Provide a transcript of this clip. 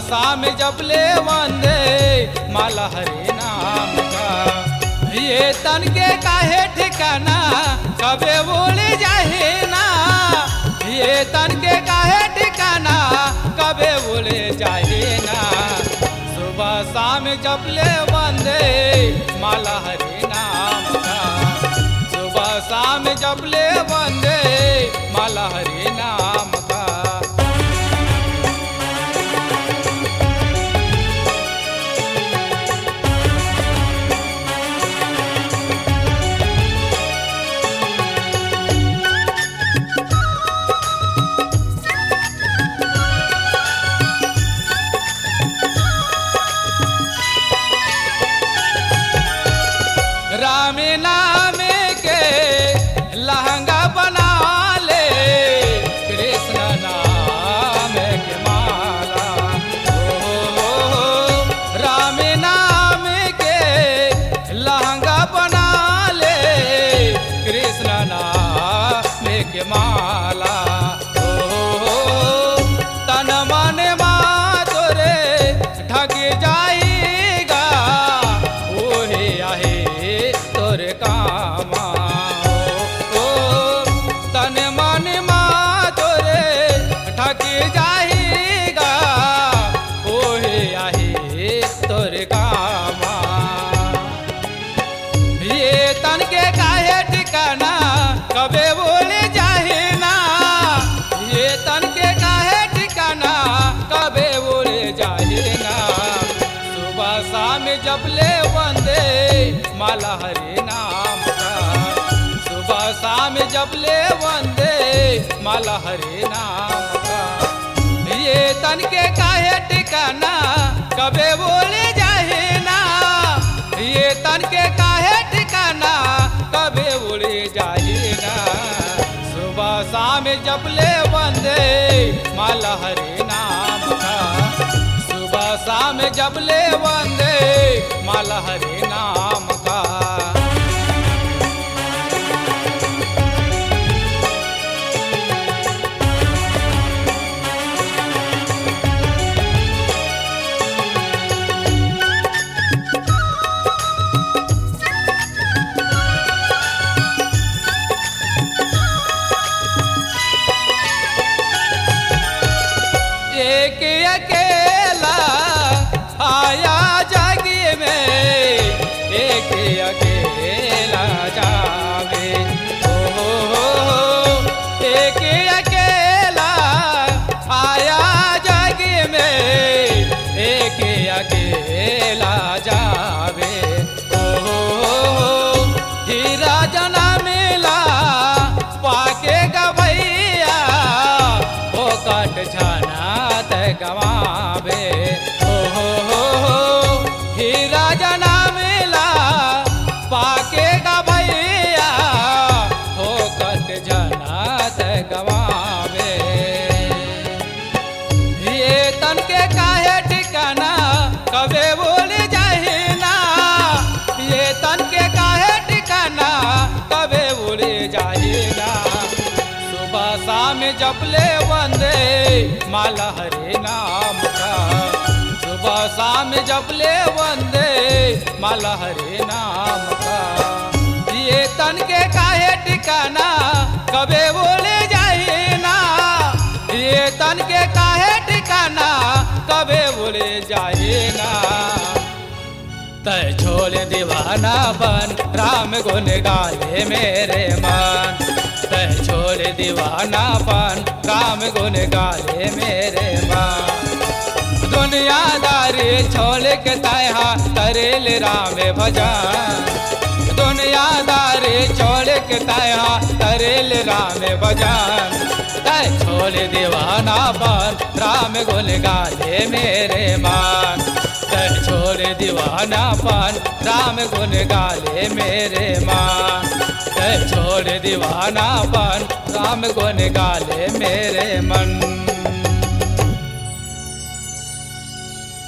शाम जपले वंदे माला हरे नाम का। ये तन के काहे ठिकाना कबे बोले जाहे ना। ये तन के काहे ठिकाना कबे बोले जाहे ना। सुबह शाम जपले वंदे माला हरे नाम का। सुबह शाम जपले वंदे माला हरे नाम का। राम नाम के लहंगा बना ले, कृष्ण नाम के माला। ओ राम नाम के लहंगा बना ले, कृष्ण नाम के माला। ओ तन मन मातोरे ढक जाएगा, ओहे आहे तोरे कामा। ओ तन मन मातोरे ढक जाएगा, ओहे आहे तोरे कामा। ये तन के काहे ठिकाना कबे बोले जाहे ना। ये तन के काहे ठिकाना कबे बोले जाहे ना। सुबह शाम जपले वंदे माला हरे नाम का। सुबह शाम जपले वंदे माला हरे नाम का। ये तन के काहे ठिकाना कबे बोले जाहे ना। ये तन के काहे ठिकाना कबे बोले जाहे ना। सुबह शाम जपले वंदे माला हरे नाम का। सुबह शाम जपले वंदे माला हरे नाम का। एक अकेला आया जगी में, एक अकेला जावे। ओ एक अकेला आया जगी में, एक अकेला जावे। ओ हीरा जना मिला पाके गवैया, ओ कट छाना गवावे। ओ हीरा जना मिला पाके गवैया, हो कट जनात गवावे। ये तन के काहे ठिकाना कबे बोले जाहे ना। ये तन के काहे ठिकाना कबे बोले जाहे ना। सुबह शाम जपले वंदे माला हरे नाम का। सुबह शाम जपले वंदे माला हरे नाम का। ये तन के काहे ठिकाना कबे बोले जाहे ना। ये तन के काहे ठिकाना कबे बोले जाहे ना। तय छोड़ दीवाना बन राम गुन गाले मेरे मन। तय छोड़ दीवानापन राम गुन गाले मेरे मन। दुनियादारी छोड़ के तहा करेल राम भजन। दुनियादारी छोड़ के तहा करेल राम भजन। तय छोड़ दीवानापन राम गुन गाले मेरे मन। तय छोड़ दीवानापन राम गुन गाले मेरे मन। तय छोड़ दीवानापन राम गुन गाले मेरे मन।